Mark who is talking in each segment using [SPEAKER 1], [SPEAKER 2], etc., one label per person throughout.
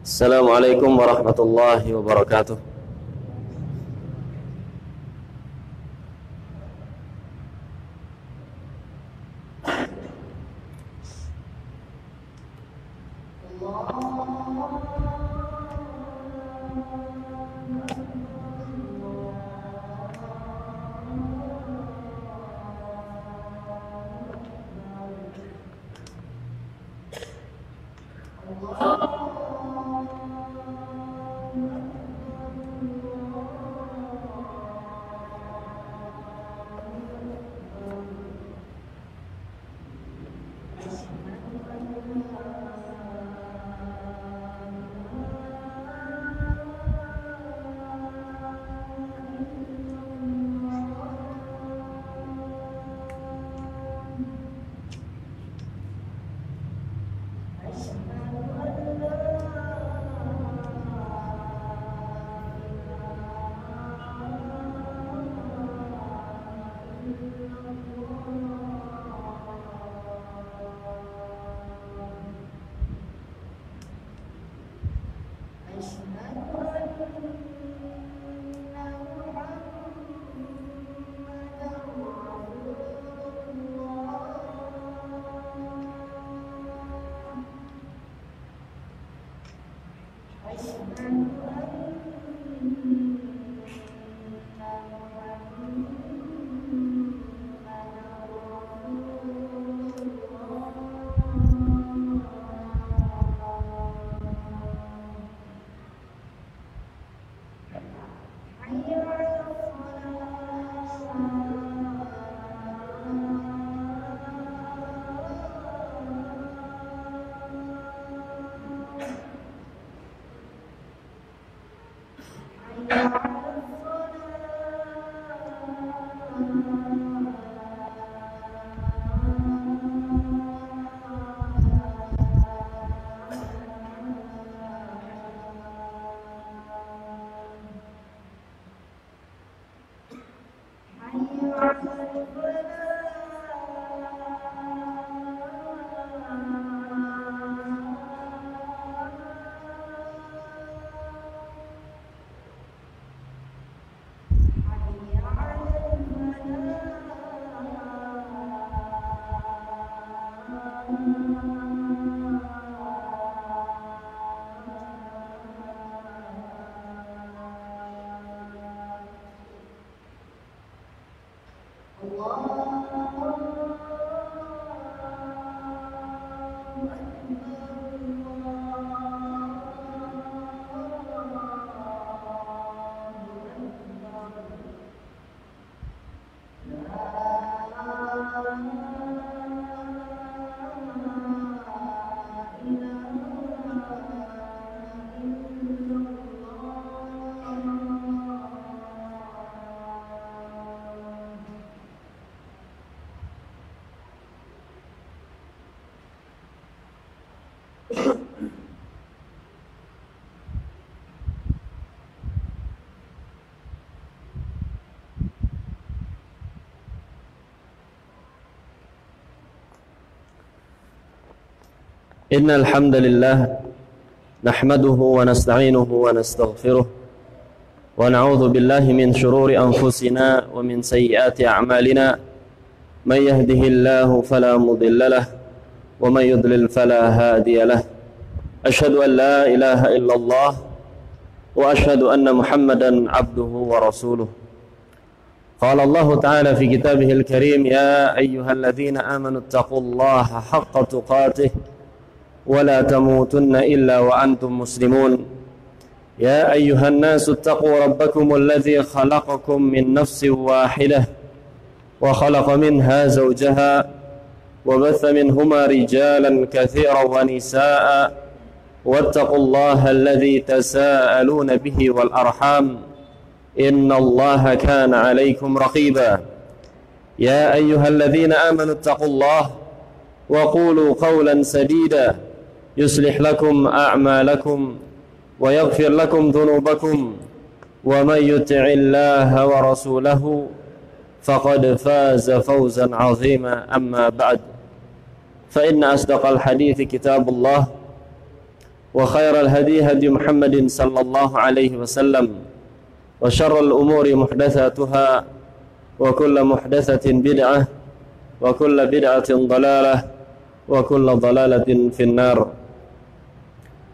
[SPEAKER 1] Assalamualaikum warahmatullahi wabarakatuh. Innal hamdalillah nahmaduhu wa nasta'inuhu wa nastaghfiruh wa na'udzu billahi min shururi anfusina wa min sayyiati a'malina may yahdihillahu fala mudilla lahu wa may yudlil fala hadiya lahu asyhadu an la ilaha illallah wa asyhadu anna Muhammadan 'abduhu wa rasuluh. Qala Allah ta'ala fi kitabihil karim ya ayyuhalladzina amanu taqullaha haqqa tuqatih ولا تموتن إلا وأنتم مسلمون يا أيها الناس اتقوا ربكم الذي خلقكم من نفس واحدة وخلق منها زوجها وبث منهما رجالا كثيرا ونساء واتقوا الله الذي تساءلون به والأرحام إن الله كان عليكم رقيبا يا أيها الذين آمنوا اتقوا الله وقولوا قولا سديدا يصلح لكم أعمالكم ويغفر لكم ذنوبكم ومن يطع الله ورسوله فقد فاز فوزا عظيما أما بعد فإن أصدق الحديث كتاب الله وخير الهدي هدي محمد صلى الله عليه وسلم وشر الأمور محدثاتها وكل محدثة بدعة وكل بدعة ضلالة وكل ضلالة في النار.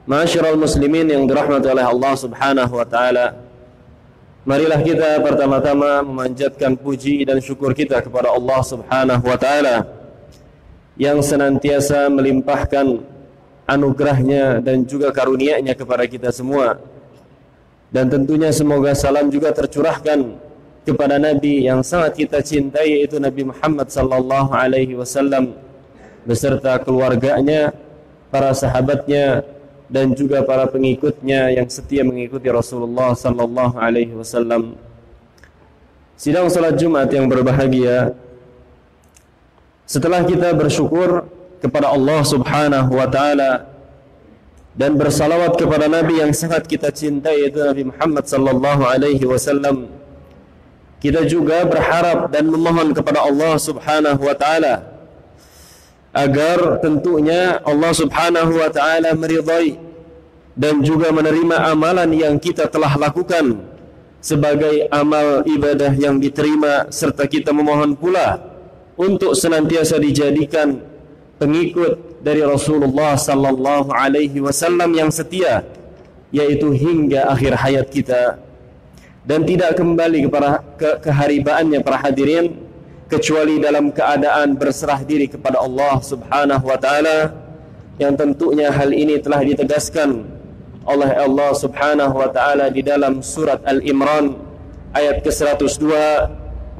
[SPEAKER 1] Ma'asyiral muslimin yang dirahmati oleh Allah Subhanahu wa taala, marilah kita pertama-tama memanjatkan puji dan syukur kita kepada Allah Subhanahu wa taala yang senantiasa melimpahkan anugerahnya dan juga karunia-Nya kepada kita semua. Dan tentunya semoga salam juga tercurahkan kepada Nabi yang sangat kita cintai, yaitu Nabi Muhammad sallallahu alaihi wasallam beserta keluarganya, para sahabatnya, dan juga para pengikutnya yang setia mengikuti Rasulullah sallallahu alaihi wasallam. Sidang salat Jumat yang berbahagia, setelah kita bersyukur kepada Allah Subhanahu wa taala dan bersalawat kepada Nabi yang sangat kita cintai, yaitu Nabi Muhammad sallallahu alaihi wasallam, kita juga berharap dan memohon kepada Allah Subhanahu wa taala agar tentunya Allah Subhanahu wa taala meridai dan juga menerima amalan yang kita telah lakukan sebagai amal ibadah yang diterima, serta kita memohon pula untuk senantiasa dijadikan pengikut dari Rasulullah sallallahu alaihi wasallam yang setia, yaitu hingga akhir hayat kita, dan tidak kembali kepada keharibaannya para hadirin kecuali dalam keadaan berserah diri kepada Allah Subhanahu wa taala, yang tentunya hal ini telah ditegaskan oleh Allah Subhanahu wa taala di dalam surat Al-Imran ayat ke-102,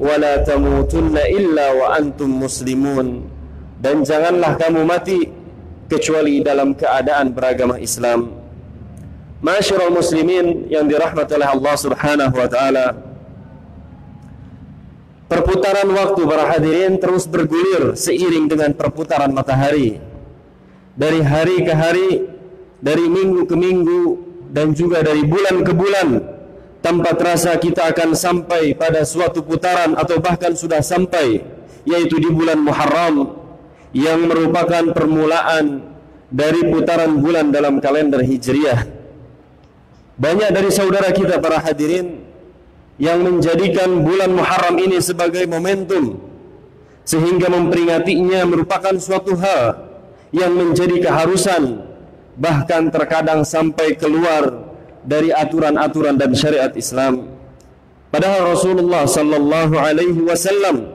[SPEAKER 1] wala tamutunna illa wa antum muslimun, dan janganlah kamu mati kecuali dalam keadaan beragama Islam. Ma'asyiral muslimin yang dirahmati oleh Allah Subhanahu wa taala, perputaran waktu para hadirin terus bergulir seiring dengan perputaran matahari. Dari hari ke hari, dari minggu ke minggu, dan juga dari bulan ke bulan, tanpa terasa kita akan sampai pada suatu putaran atau bahkan sudah sampai, yaitu di bulan Muharram yang merupakan permulaan dari putaran bulan dalam kalender Hijriah. Banyak dari saudara kita para hadirin yang menjadikan bulan Muharram ini sebagai momentum, sehingga memperingatinya merupakan suatu hal yang menjadi keharusan, bahkan terkadang sampai keluar dari aturan-aturan dan syariat Islam. Padahal Rasulullah sallallahu alaihi wasallam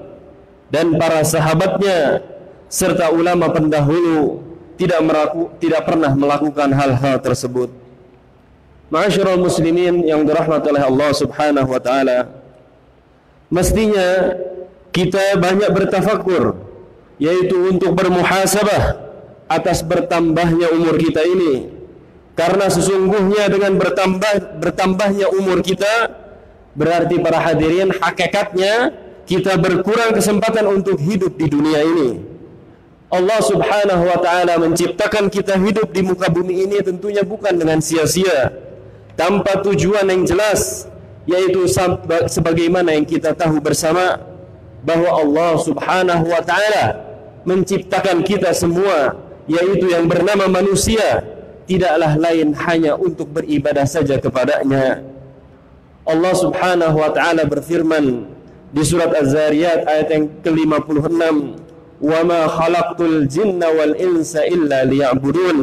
[SPEAKER 1] dan para sahabatnya serta ulama pendahulu tidak pernah melakukan hal-hal tersebut. Ma'asyiral muslimin yang dirahmati oleh Allah Subhanahu wa taala, mestinya kita banyak bertafakur, yaitu untuk bermuhasabah atas bertambahnya umur kita ini. Karena sesungguhnya dengan bertambahnya umur kita, berarti para hadirin hakikatnya kita berkurang kesempatan untuk hidup di dunia ini. Allah Subhanahu wa taala menciptakan kita hidup di muka bumi ini tentunya bukan dengan sia-sia, tanpa tujuan yang jelas, yaitu sebagaimana yang kita tahu bersama bahwa Allah Subhanahu wa taala menciptakan kita semua, yaitu yang bernama manusia, tidaklah lain hanya untuk beribadah saja kepadanya. Allah Subhanahu wa taala berfirman di surat Az-Zariyat ayat yang ke-56, "Wa ma khalaqtul jinna wal insa illa liya'budun."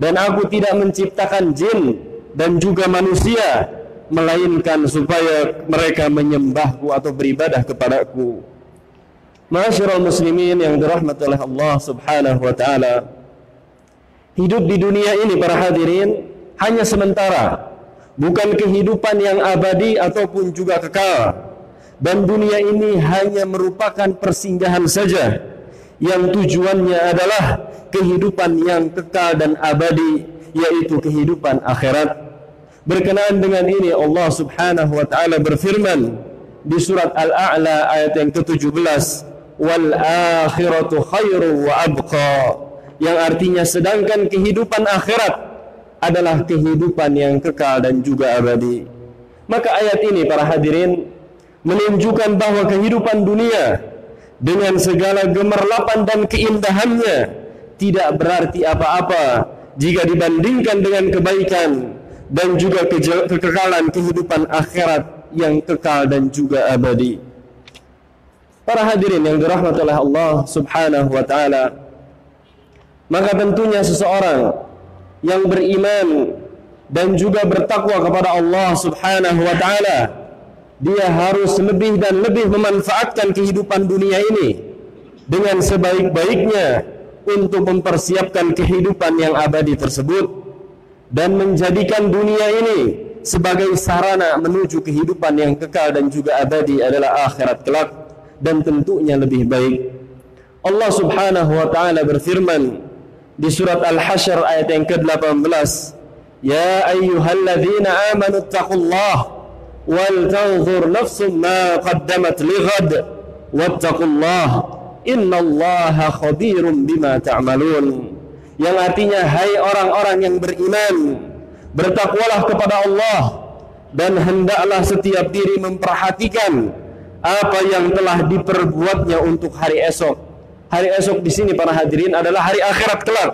[SPEAKER 1] Dan aku tidak menciptakan jin dan juga manusia melainkan supaya mereka menyembahku atau beribadah kepadaku. Ma'asyiral muslimin yang dirahmati oleh Allah Subhanahu wa taala, hidup di dunia ini para hadirin hanya sementara, bukan kehidupan yang abadi ataupun juga kekal. Dan dunia ini hanya merupakan persinggahan saja, yang tujuannya adalah kehidupan yang kekal dan abadi, yaitu kehidupan akhirat. Berkenaan dengan ini Allah Subhanahu wa taala berfirman di surat Al-A'la ayat yang ke-17, wal akhiratu khairu wa abqa, yang artinya sedangkan kehidupan akhirat adalah kehidupan yang kekal dan juga abadi. Maka ayat ini para hadirin menunjukkan bahwa kehidupan dunia dengan segala gemerlapan dan keindahannya tidak berarti apa-apa jika dibandingkan dengan kebaikan dan juga kekekalan kehidupan akhirat yang kekal dan juga abadi. Para hadirin yang dirahmati oleh Allah Subhanahu wa taala, maka tentunya seseorang yang beriman dan juga bertakwa kepada Allah Subhanahu wa taala, dia harus lebih dan lebih memanfaatkan kehidupan dunia ini dengan sebaik-baiknya untuk mempersiapkan kehidupan yang abadi tersebut dan menjadikan dunia ini sebagai sarana menuju kehidupan yang kekal dan juga abadi adalah akhirat kelak, dan tentunya lebih baik. Allah Subhanahu wa taala berfirman di surat Al-Hasyr ayat yang ke-18, "Ya ayyuhalladzina amanu taqullaha wal tanzur nafsum ma qaddamat lighad wattaqullaha innallaha khabirum bima ta'malun." Yang artinya, hai orang-orang yang beriman, bertakwalah kepada Allah dan hendaklah setiap diri memperhatikan apa yang telah diperbuatnya untuk hari esok. Hari esok di sini para hadirin adalah hari akhirat kelak,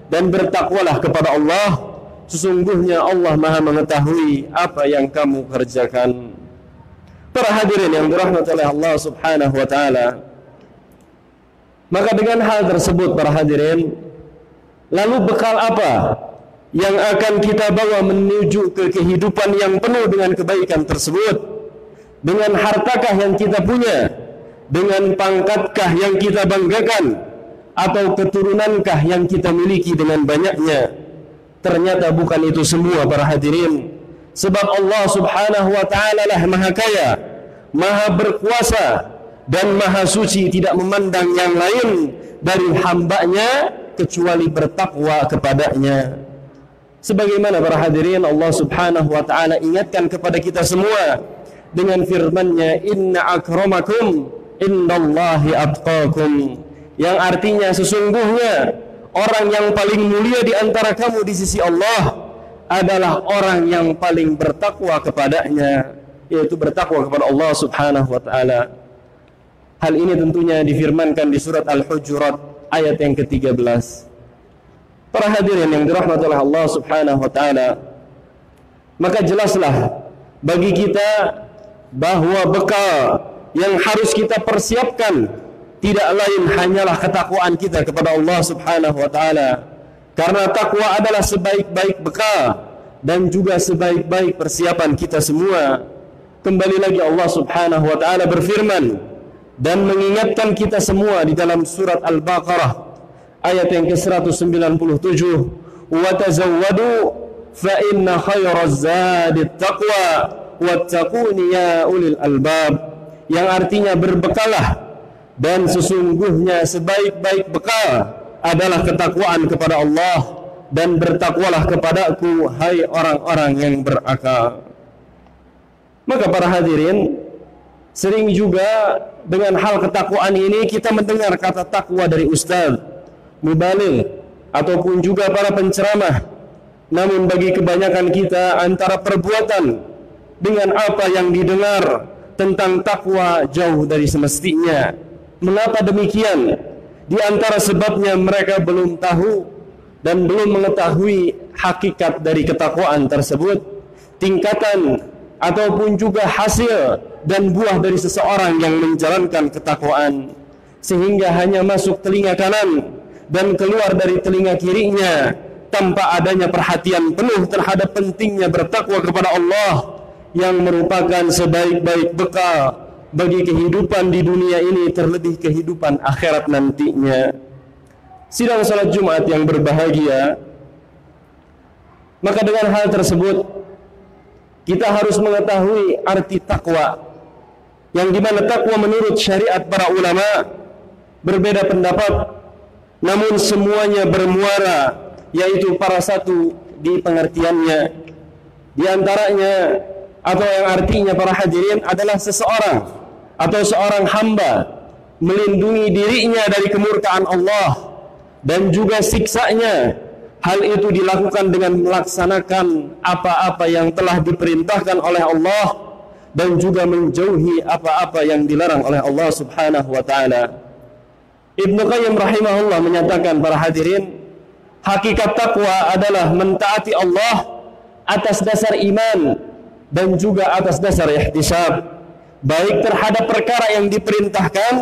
[SPEAKER 1] dan bertakwalah kepada Allah, sesungguhnya Allah Maha mengetahui apa yang kamu kerjakan. Para hadirin yang dirahmati oleh Allah Subhanahu wa taala, maka dengan hal tersebut para hadirin, lalu bekal apa yang akan kita bawa menuju ke kehidupan yang penuh dengan kebaikan tersebut? Dengan hartakah yang kita punya? Dengan pangkatkah yang kita banggakan? Atau keturunankah yang kita miliki dengan banyaknya? Ternyata bukan itu semua para hadirin. Sebab Allah Subhanahu wa ta'ala lah Maha Kaya, Maha Berkuasa, dan Maha Suci, tidak memandang yang lain dari hambanya kecuali bertakwa kepadanya. Sebagaimana para hadirin, Allah Subhanahu wa ta'ala ingatkan kepada kita semua dengan firman-Nya, "Inna akramakum indallahi atqakum," yang artinya sesungguhnya orang yang paling mulia di antara kamu di sisi Allah adalah orang yang paling bertakwa kepadanya, yaitu bertakwa kepada Allah Subhanahu wa ta'ala. Hal ini tentunya difirmankan di surat Al-Hujurat ayat yang ke-13. Para hadirin yang dirahmati oleh Allah Subhanahu wa ta'ala, maka jelaslah bagi kita bahwa bekal yang harus kita persiapkan tidak lain hanyalah ketakwaan kita kepada Allah Subhanahu wa ta'ala. Karena takwa adalah sebaik-baik bekal dan juga sebaik-baik persiapan kita semua. Kembali lagi Allah Subhanahu wa ta'ala berfirman dan mengingatkan kita semua di dalam surat Al-Baqarah ayat yang ke-197, "Wa tazawwadu fa inna khairaz zadit taqwa wattaquni ya ulil albab," yang artinya berbekalah dan sesungguhnya sebaik-baik bekal adalah ketakwaan kepada Allah, dan bertakwalah kepadaku hai orang-orang yang berakal. Maka para hadirin, sering juga dengan hal ketakwaan ini kita mendengar kata takwa dari ustaz, mubaligh, ataupun juga para penceramah. Namun bagi kebanyakan kita, antara perbuatan dengan apa yang didengar tentang takwa jauh dari semestinya. Mengapa demikian? Di antara sebabnya mereka belum tahu dan belum mengetahui hakikat dari ketakwaan tersebut, tingkatan ataupun juga hasil dan buah dari seseorang yang menjalankan ketakwaan, sehingga hanya masuk telinga kanan dan keluar dari telinga kirinya tanpa adanya perhatian penuh terhadap pentingnya bertakwa kepada Allah yang merupakan sebaik-baik bekal bagi kehidupan di dunia ini, terlebih kehidupan akhirat nantinya. Sidang salat Jumat yang berbahagia, maka dengan hal tersebut kita harus mengetahui arti takwa, yang dimana takwa menurut syariat para ulama berbeda pendapat, namun semuanya bermuara, yaitu para satu di pengertiannya. Di antaranya, atau yang artinya para hadirin, adalah seseorang atau seorang hamba melindungi dirinya dari kemurkaan Allah dan juga siksanya. Hal itu dilakukan dengan melaksanakan apa-apa yang telah diperintahkan oleh Allah dan juga menjauhi apa-apa yang dilarang oleh Allah Subhanahu wa ta'ala. Ibnu Qayyim rahimahullah menyatakan, para hadirin, Hakikat takwa adalah mentaati Allah atas dasar iman dan juga atas dasar ihtisab, baik terhadap perkara yang diperintahkan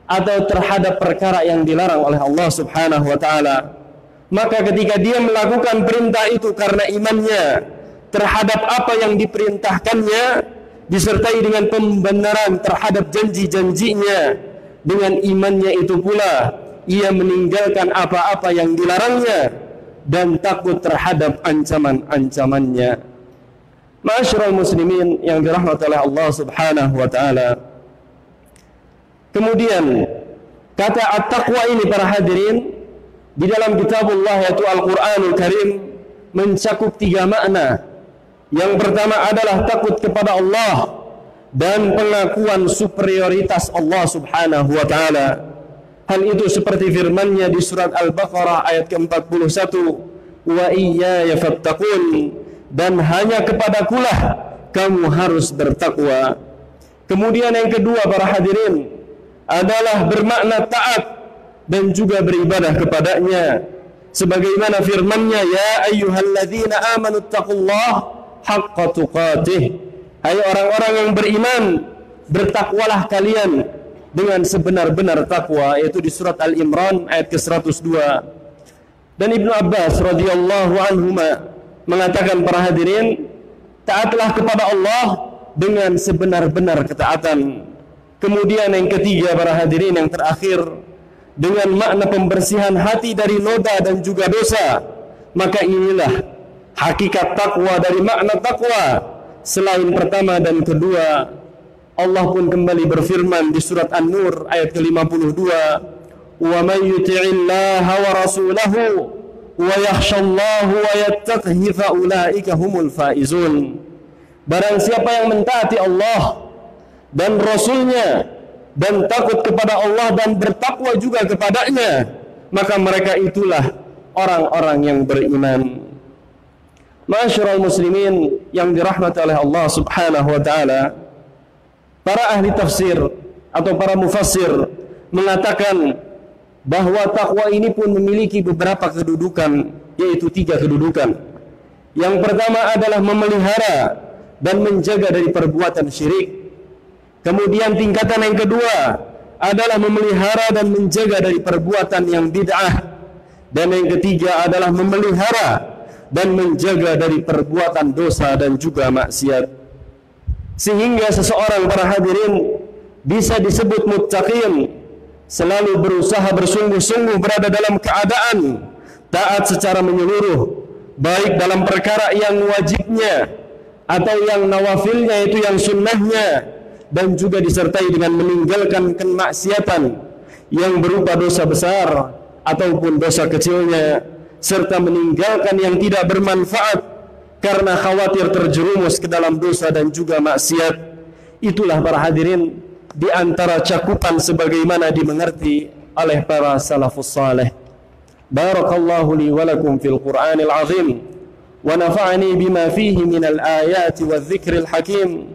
[SPEAKER 1] atau terhadap perkara yang dilarang oleh Allah Subhanahu wa taala. Maka ketika dia melakukan perintah itu karena imannya terhadap apa yang diperintahkannya, disertai dengan pembenaran terhadap janji-janjinya, dengan imannya itu pula ia meninggalkan apa-apa yang dilarangnya dan takut terhadap ancaman-ancamannya. Ma'asyiral muslimin yang dirahmati oleh Allah Subhanahu wa taala. Kemudian kata at-taqwa ini para hadirin di dalam kitabullah yaitu Al-Qur'anul Karim mencakup 3 makna. Yang pertama adalah takut kepada Allah dan pengakuan superioritas Allah Subhanahu wa taala. Hal itu seperti firman-Nya di surat Al-Baqarah ayat ke-41, "Wa iyaya fattaqun," dan hanya kepadakulah kamu harus bertakwa. Kemudian yang kedua para hadirin adalah bermakna taat dan juga beribadah kepadanya. Sebagaimana firman-Nya, "Ya ayyuhalladzina amanu taqullaha haqqa tuqatih." Hai orang-orang yang beriman, bertakwalah kalian dengan sebenar-benar takwa, yaitu di surat Al-Imran ayat ke-102. Dan Ibnu Abbas radhiyallahu anhuma mengatakan para hadirin, taatlah kepada Allah dengan sebenar-benar ketaatan. Kemudian yang ketiga para hadirin yang terakhir, dengan makna pembersihan hati dari noda dan juga dosa. Maka inilah hakikat takwa dari makna takwa. Selain pertama dan kedua, Allah pun kembali berfirman di surat An-Nur ayat ke-52, "Wa may yuti'illaha wa rasulahu wa yakhshallaha wa yattaqihi fa ulaika humul faizun." Barang siapa yang mentaati Allah dan Rasulnya dan takut kepada Allah dan bertakwa juga kepadanya, maka mereka itulah orang-orang yang beriman. Ma'asyiral muslimin yang dirahmati oleh Allah Subhanahu wa taala, para ahli tafsir atau para mufassir mengatakan bahwa takwa ini pun memiliki beberapa kedudukan, yaitu 3 kedudukan. Yang pertama adalah memelihara dan menjaga dari perbuatan syirik. Kemudian tingkatan yang kedua adalah memelihara dan menjaga dari perbuatan yang bid'ah. Dan yang ketiga adalah memelihara dan menjaga dari perbuatan dosa dan juga maksiat. Sehingga seseorang para hadirin bisa disebut muttaqin, selalu berusaha bersungguh-sungguh berada dalam keadaan taat secara menyeluruh, baik dalam perkara yang wajibnya atau yang nawafilnya, itu yang sunnahnya, dan juga disertai dengan meninggalkan kemaksiatan yang berupa dosa besar ataupun dosa kecilnya, serta meninggalkan yang tidak bermanfaat karena khawatir terjerumus ke dalam dosa dan juga maksiat. Itulah para hadirin di antara cakupan sebagaimana dimengerti oleh para salafus saleh. Barakallahu li wa lakum fil Qur'anil azim wa nafa'ani bima fihi minal ayati wadh-dhikril hakim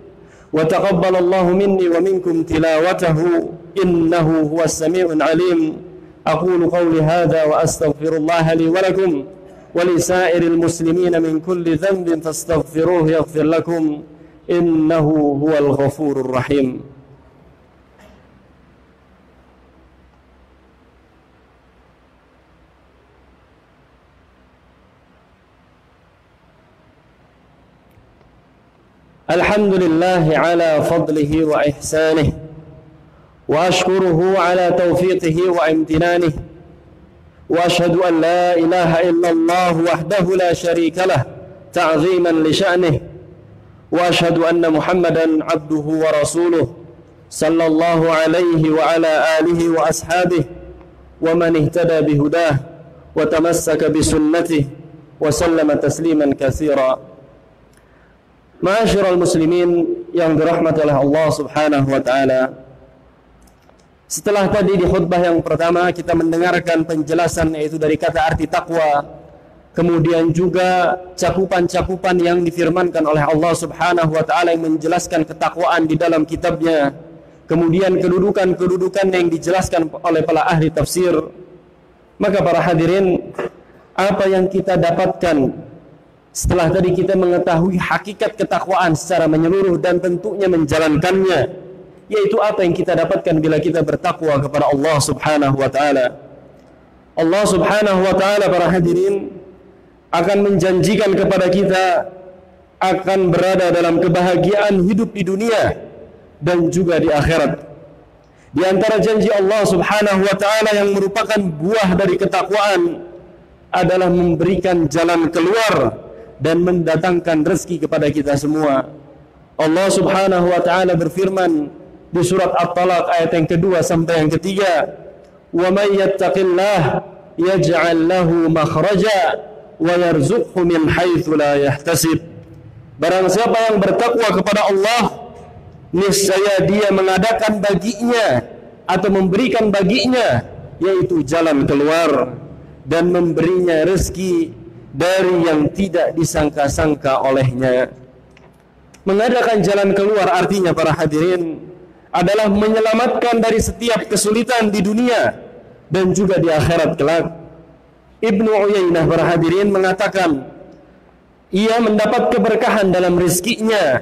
[SPEAKER 1] wa taqabbalallahu minni wa minkum tilawatahu innahu huwas sami'un alim. أقول قولي هذا وأستغفر الله لي ولكم ولسائر المسلمين من كل ذنب فاستغفروه يغفر لكم إنه هو الغفور الرحيم. الحمد لله على فضله وإحسانه وأشكره على توفيقه وامتنانه وأشهد أن لا إله إلا الله وحده لا شريك له تعظيما لشأنه وأشهد أن محمدا عبده ورسوله صلى الله عليه وعلى آله وأصحابه ومن اهتدى بهداه وتمسك بسنته وسلم تسليما كثيرا. Ma'asyiral muslimin yang dirahmati oleh Allah Subhanahu wa taala, setelah tadi di khutbah yang pertama kita mendengarkan penjelasan yaitu dari kata arti takwa, kemudian juga cakupan-cakupan yang difirmankan oleh Allah Subhanahu wa taala yang menjelaskan ketakwaan di dalam kitabnya, kemudian kedudukan-kedudukan yang dijelaskan oleh para ahli tafsir. Maka para hadirin, apa yang kita dapatkan setelah tadi kita mengetahui hakikat ketakwaan secara menyeluruh dan tentunya menjalankannya, yaitu apa yang kita dapatkan bila kita bertakwa kepada Allah Subhanahu wa taala. Allah Subhanahu wa taala, para hadirin, akan menjanjikan kepada kita akan berada dalam kebahagiaan hidup di dunia dan juga di akhirat. Di antara janji Allah Subhanahu wa taala yang merupakan buah dari ketakwaan adalah memberikan jalan keluar dan mendatangkan rezeki kepada kita semua. Allah Subhanahu wa taala berfirman di surat At-Talaq ayat yang kedua sampai yang ketiga, "Wa may yattaqillah yaj'al lahu makhraja wa yarzuqhu min haitsu la yahtasib." Barang siapa yang bertakwa kepada Allah, niscaya dia mengadakan baginya atau memberikan baginya yaitu jalan keluar dan memberinya rezeki dari yang tidak disangka-sangka olehnya. Mengadakan jalan keluar artinya, para hadirin, adalah menyelamatkan dari setiap kesulitan di dunia dan juga di akhirat kelak. Ibnu Uyainah, para hadirin, mengatakan ia mendapat keberkahan dalam rezekinya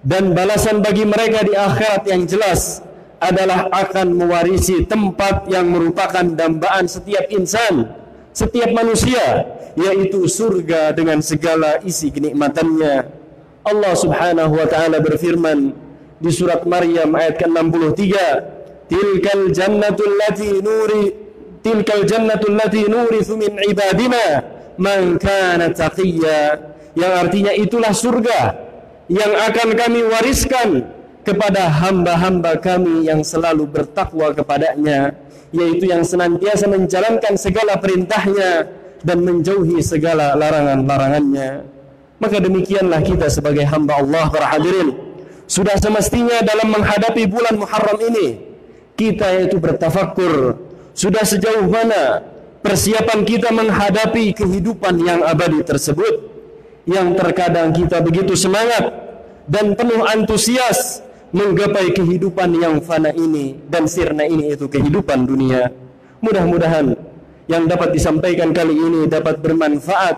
[SPEAKER 1] dan balasan bagi mereka di akhirat yang jelas adalah akan mewarisi tempat yang merupakan dambaan setiap insan, setiap manusia, yaitu surga dengan segala isi kenikmatannya. Allah Subhanahu wa taala berfirman di surat Maryam ayat ke-63, tilkal jannatu allati nurithu min ibadina man kana taqiyya, yang artinya itulah surga yang akan kami wariskan kepada hamba-hamba kami yang selalu bertakwa kepadanya, yaitu yang senantiasa menjalankan segala perintahnya dan menjauhi segala larangan-larangannya. Maka demikianlah kita sebagai hamba Allah, para hadirin, sudah semestinya dalam menghadapi bulan Muharram ini kita yaitu bertafakkur sudah sejauh mana persiapan kita menghadapi kehidupan yang abadi tersebut, yang terkadang kita begitu semangat dan penuh antusias menggapai kehidupan yang fana ini dan sirna ini, yaitu kehidupan dunia. Mudah-mudahan yang dapat disampaikan kali ini dapat bermanfaat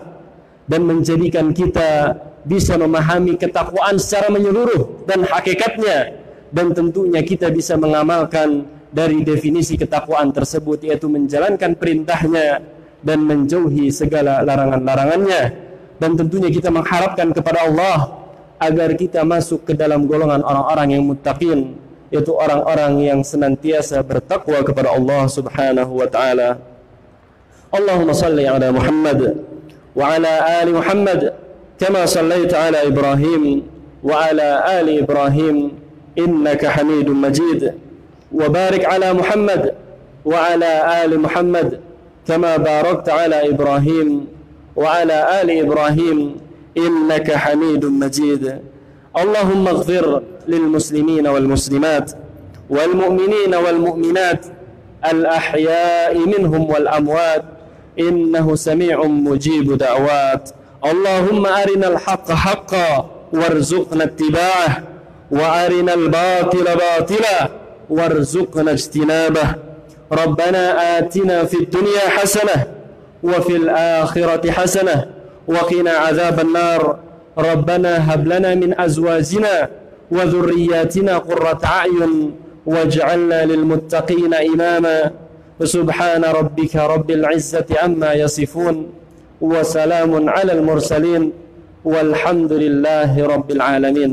[SPEAKER 1] dan menjadikan kita bisa memahami ketakwaan secara menyeluruh dan hakikatnya, dan tentunya kita bisa mengamalkan dari definisi ketakwaan tersebut, yaitu menjalankan perintahnya dan menjauhi segala larangan-larangannya. Dan tentunya kita mengharapkan kepada Allah agar kita masuk ke dalam golongan orang-orang yang muttaqin, yaitu orang-orang yang senantiasa bertakwa kepada Allah Subhanahu wa taala. Allahumma salli ala Muhammad wa ala ali Muhammad kama sallaita ala Ibrahim wa ala ali Ibrahim innaka Hamidum Majid, wa barik ala Muhammad wa ala ali Muhammad kama barakta ala Ibrahim wa ala ali Ibrahim إنك حميد مجيد. اللهم اغفر للمسلمين والمسلمات والمؤمنين والمؤمنات الأحياء منهم والأموات إنه سميع مجيب دعوات. اللهم أرنا الحق حقا وارزقنا اتباعه وأرنا الباطل باطلا وارزقنا اجتنابه. ربنا آتنا في الدنيا حسنة وفي الآخرة حسنة وقنا عذاب النار. ربنا هب لنا من أزواجنا وذرياتنا قرة أعين واجعلنا للمتقين إماما. سبحان ربك رب العزة عما يصفون وسلام على المرسلين والحمد لله رب العالمين.